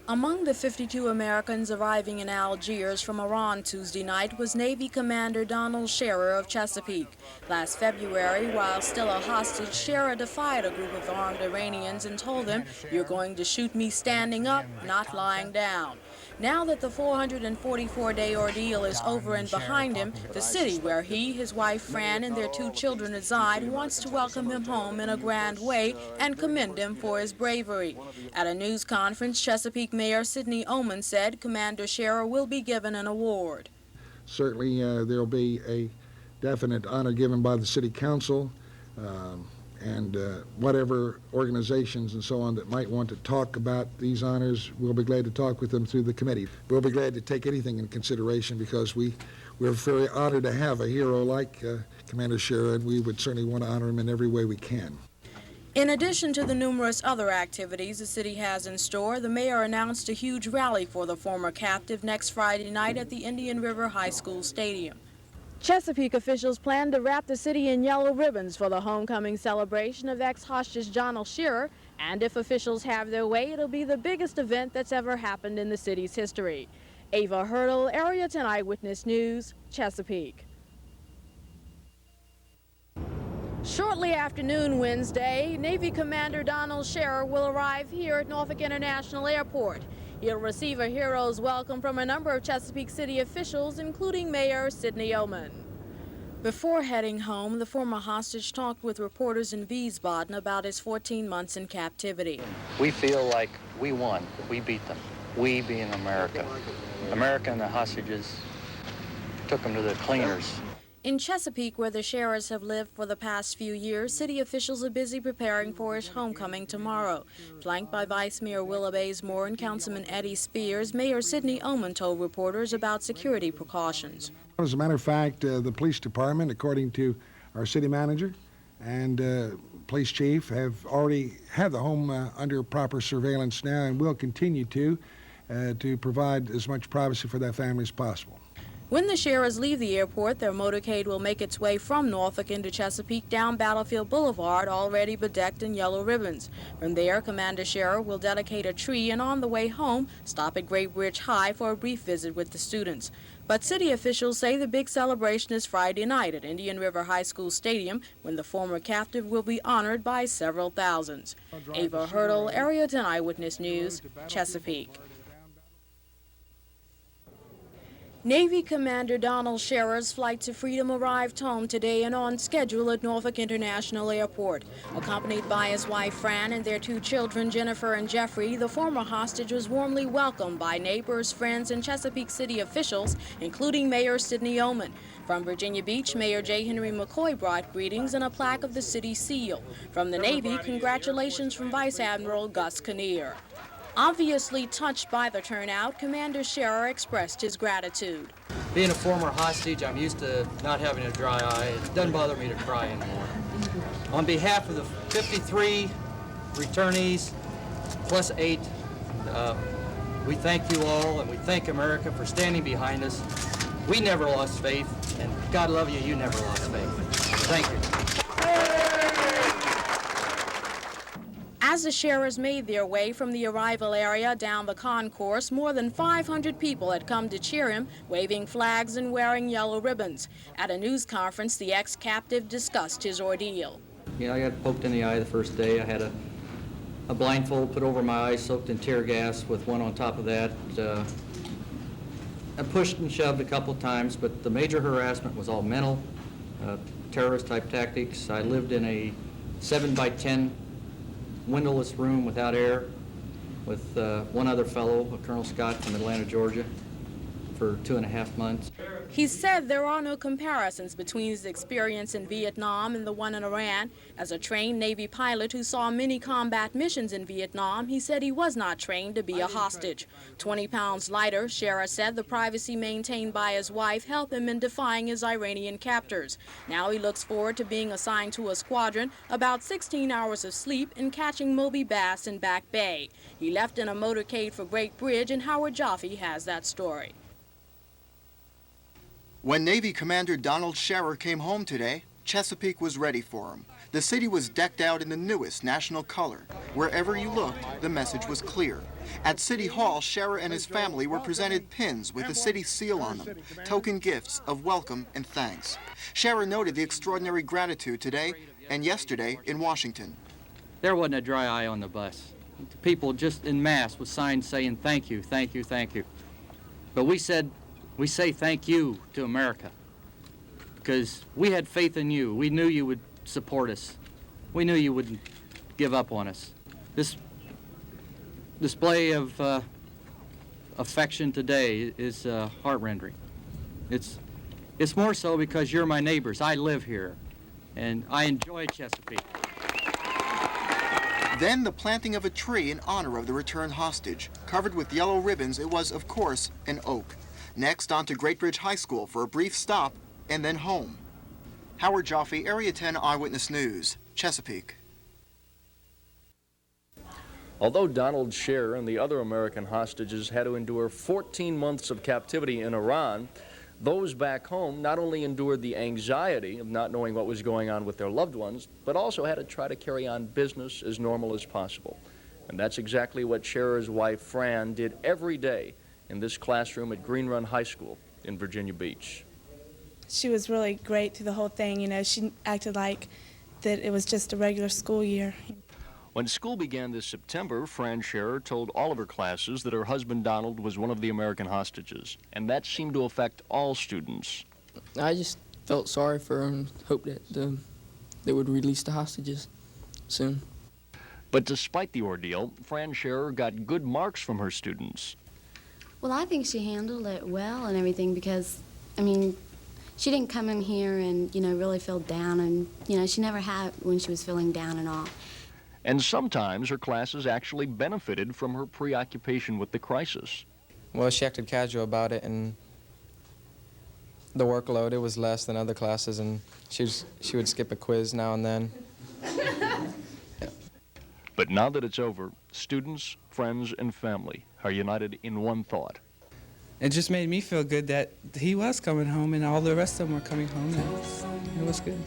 Among the 52 Americans arriving in Algiers from Iran Tuesday night was Navy Commander Donald Scherer of Chesapeake. Last February, while still a hostage, Scherer defied a group of armed Iranians and told them, "You're going to shoot me standing up, not lying down." Now that the 444-day ordeal is over and behind him, the city where he, his wife Fran, and their 2 children reside wants to welcome him home in a grand way and commend him for his bravery. At a news conference, Chesapeake Mayor Sidney Oman said Commander Scherer will be given an award. Certainly there will be a definite honor given by the City Council and whatever organizations and so on that might want to talk about these honors, we'll be glad to talk with them through the committee. We'll be glad to take anything in consideration because we're very honored to have a hero like Commander Scherer, and we would certainly want to honor him in every way we can. In addition to the numerous other activities the city has in store, the mayor announced a huge rally for the former captive next Friday night at the Indian River High School Stadium. Chesapeake officials plan to wrap the city in yellow ribbons for the homecoming celebration of ex-hostage Donald Scherer, and if officials have their way, it'll be the biggest event that's ever happened in the city's history. Ava Hurdle, Area 10 Eyewitness News, Chesapeake. Shortly after noon Wednesday, Navy Commander Donald Scherer will arrive here at Norfolk International Airport. He'll receive a hero's welcome from a number of Chesapeake City officials, including Mayor Sidney Oman. Before heading home, the former hostage talked with reporters in Wiesbaden about his 14 months in captivity. We feel like we won. We beat them. We being America. America and the hostages took them to the cleaners. In Chesapeake, where the Scherers have lived for the past few years, city officials are busy preparing for his homecoming tomorrow. Flanked by Vice Mayor Willa Bazemore and Councilman Eddie Spears, Mayor Sidney Oman told reporters about security precautions. As a matter of fact, the police department, according to our city manager and police chief, have already had the home under proper surveillance now and will continue to provide as much privacy for their family as possible. When the Scherers leave the airport, their motorcade will make its way from Norfolk into Chesapeake down Battlefield Boulevard, already bedecked in yellow ribbons. From there, Commander Scherer will dedicate a tree and on the way home, stop at Great Bridge High for a brief visit with the students. But city officials say the big celebration is Friday night at Indian River High School Stadium, when the former captive will be honored by several thousands. Ava Hurdle, Area 10 Eyewitness News, Chesapeake. Navy Commander Donald Scherer's flight to freedom arrived home today and on schedule at Norfolk International Airport. Accompanied by his wife Fran and their 2 children, Jennifer and Jeffrey, the former hostage was warmly welcomed by neighbors, friends, and Chesapeake City officials, including Mayor Sidney Oman. From Virginia Beach, Mayor J. Henry McCoy brought greetings and a plaque of the city seal. From the Navy, congratulations from Vice Admiral Gus Kinnear. Obviously touched by the turnout, Commander Scherer expressed his gratitude. Being a former hostage, I'm used to not having a dry eye. It doesn't bother me to cry anymore. On behalf of the 53 returnees, plus 8, we thank you all and we thank America for standing behind us. We never lost faith, and God love you, you never lost faith. Thank you. As the Scherers made their way from the arrival area down the concourse, more than 500 people had come to cheer him, waving flags and wearing yellow ribbons. At a news conference, the ex-captive discussed his ordeal. Yeah, I got poked in the eye the first day. I had a blindfold put over my eyes, soaked in tear gas with one on top of that. I pushed and shoved a couple of times, but the major harassment was all mental, terrorist-type tactics. I lived in a 7-by-10 windowless room without air with one other fellow, a Colonel Scott from Atlanta, Georgia, for 2.5 months. He said there are no comparisons between his experience in Vietnam and the one in Iran. As a trained Navy pilot who saw many combat missions in Vietnam, he said he was not trained to be a hostage. 20 pounds lighter, Scherer said the privacy maintained by his wife helped him in defying his Iranian captors. Now he looks forward to being assigned to a squadron, about 16 hours of sleep, and catching Moby bass in Back Bay. He left in a motorcade for Great Bridge, and Howard Jaffe has that story. When Navy Commander Donald Scherer came home today, Chesapeake was ready for him. The city was decked out in the newest national color. Wherever you looked, the message was clear. At City Hall, Scherer and his family were presented pins with the city seal on them, token gifts of welcome and thanks. Scherer noted the extraordinary gratitude today and yesterday in Washington. There wasn't a dry eye on the bus. People just en masse with signs saying thank you, thank you, thank you. But we say thank you to America because we had faith in you. We knew you would support us. We knew you wouldn't give up on us. This display of affection today is heart-rending. It's more so because you're my neighbors. I live here, and I enjoy Chesapeake. Then the planting of a tree in honor of the returned hostage. Covered with yellow ribbons, it was, of course, an oak. Next, on to Great Bridge High School for a brief stop, and then home. Howard Jaffe, Area 10 Eyewitness News, Chesapeake. Although Donald Scherer and the other American hostages had to endure 14 months of captivity in Iran, those back home not only endured the anxiety of not knowing what was going on with their loved ones, but also had to try to carry on business as normal as possible. And that's exactly what Scherer's wife, Fran, did every day in this classroom at Green Run High School in Virginia Beach. She was really great through the whole thing. You know, she acted like that it was just a regular school year. When school began this September, Fran Scherer told all of her classes that her husband Donald was one of the American hostages, and that seemed to affect all students. I just felt sorry for her and hoped that they would release the hostages soon. But despite the ordeal, Fran Scherer got good marks from her students. Well, I think she handled it well and everything because, I mean, she didn't come in here and, really feel down, and, she never had when she was feeling down and all. And sometimes her classes actually benefited from her preoccupation with the crisis. Well, she acted casual about it, and the workload, it was less than other classes, and she would skip a quiz now and then. But now that it's over, students, friends, and family are united in one thought. It just made me feel good that he was coming home and all the rest of them were coming home, and it was good.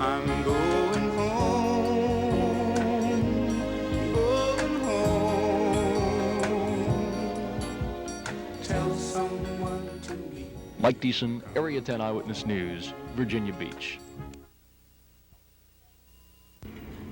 I'm going home, going home. Tell someone to meet. Mike Deason, Area 10 Eyewitness News, Virginia Beach.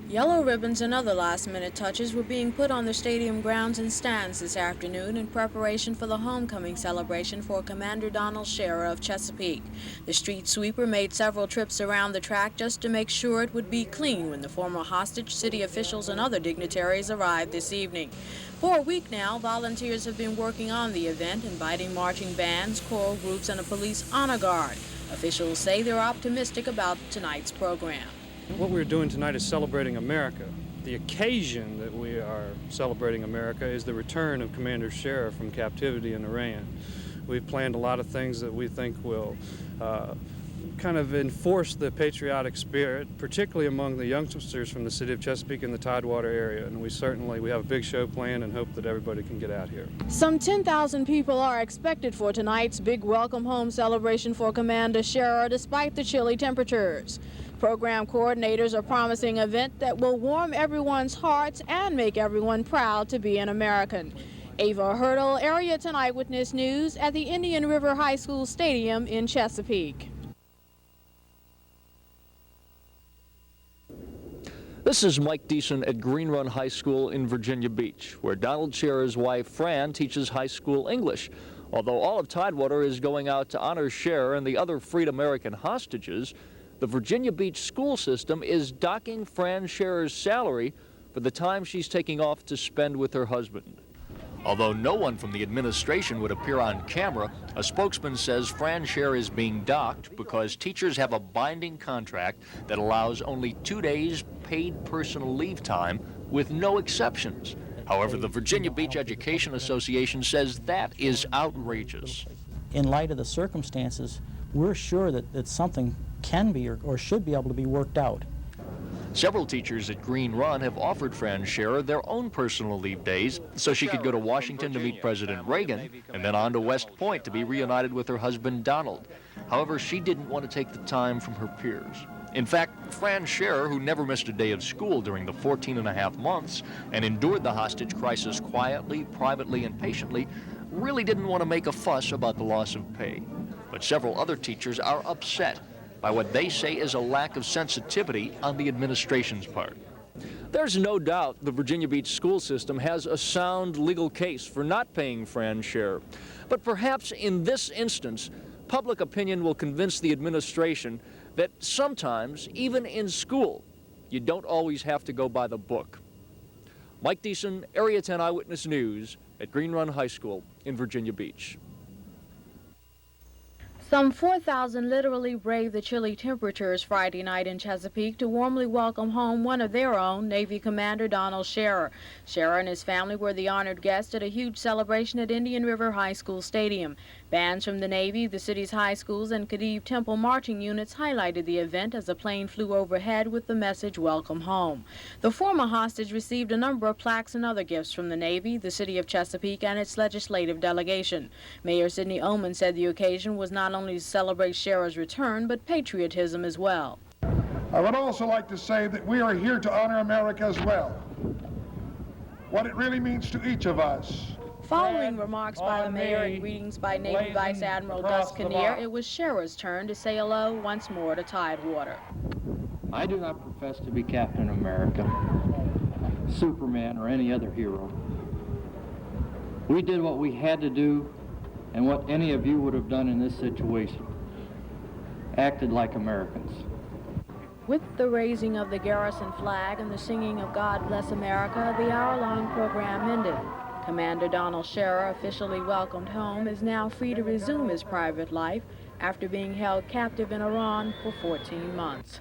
Yellow ribbons and other last-minute touches were being put on the stadium grounds and stands this afternoon in preparation for the homecoming celebration for Commander Donald Scherer of Chesapeake. The street sweeper made several trips around the track just to make sure it would be clean when the former hostage, city officials, and other dignitaries arrived this evening. For a week now, volunteers have been working on the event, inviting marching bands, choral groups, and a police honor guard. Officials say they're optimistic about tonight's program. What we're doing tonight is celebrating America. The occasion that we are celebrating America is the return of Commander Scherer from captivity in Iran. We've planned a lot of things that we think will kind of enforce the patriotic spirit, particularly among the youngsters from the city of Chesapeake and the Tidewater area. And we have a big show planned and hope that everybody can get out here. Some 10,000 people are expected for tonight's big welcome home celebration for Commander Scherer despite the chilly temperatures. Program coordinators are promising an event that will warm everyone's hearts and make everyone proud to be an American. Ava Hurdle, Area 10 Eyewitness News at the Indian River High School Stadium in Chesapeake. This is Mike Deason at Green Run High School in Virginia Beach, where Donald Scherer's wife, Fran, teaches high school English. Although all of Tidewater is going out to honor Scherer and the other freed American hostages, the Virginia Beach school system is docking Fran Scherer's salary for the time she's taking off to spend with her husband. Although no one from the administration would appear on camera, a spokesman says Fran Scherer is being docked because teachers have a binding contract that allows only 2 days paid personal leave time with no exceptions. However, the Virginia Beach Education Association says that is outrageous. In light of the circumstances, we're sure that something can be or should be able to be worked out. Several teachers at Green Run have offered Fran Scherer their own personal leave days so she could go to Washington to meet President Reagan and then on to West Point to be reunited with her husband Donald. However, she didn't want to take the time from her peers. In fact, Fran Scherer, who never missed a day of school during the 14.5 months and endured the hostage crisis quietly, privately, and patiently, really didn't want to make a fuss about the loss of pay. But several other teachers are upset by what they say is a lack of sensitivity on the administration's part. There's no doubt the Virginia Beach school system has a sound legal case for not paying Fran Scherer. But perhaps in this instance, public opinion will convince the administration that sometimes, even in school, you don't always have to go by the book. Mike Deason, Area 10 Eyewitness News at Green Run High School in Virginia Beach. Some 4,000 literally braved the chilly temperatures Friday night in Chesapeake to warmly welcome home one of their own, Navy Commander Donald Scherer. Scherer and his family were the honored guests at a huge celebration at Indian River High School Stadium. Bands from the Navy, the city's high schools, and Khedive Temple marching units highlighted the event as a plane flew overhead with the message, "Welcome home." The former hostage received a number of plaques and other gifts from the Navy, the city of Chesapeake, and its legislative delegation. Mayor Sidney Oman said the occasion was not only to celebrate Scherer's return, but patriotism as well. I would also like to say that we are here to honor America as well, what it really means to each of us. Following remarks by the mayor and greetings by Navy Vice Admiral Gus Kinnear, it was Scherer's turn to say hello once more to Tidewater. I do not profess to be Captain America, Superman, or any other hero. We did what we had to do and what any of you would have done in this situation. Acted like Americans. With the raising of the garrison flag and the singing of God Bless America, the hour-long program ended. Commander Donald Scherer, officially welcomed home, is now free to resume his private life after being held captive in Iran for 14 months.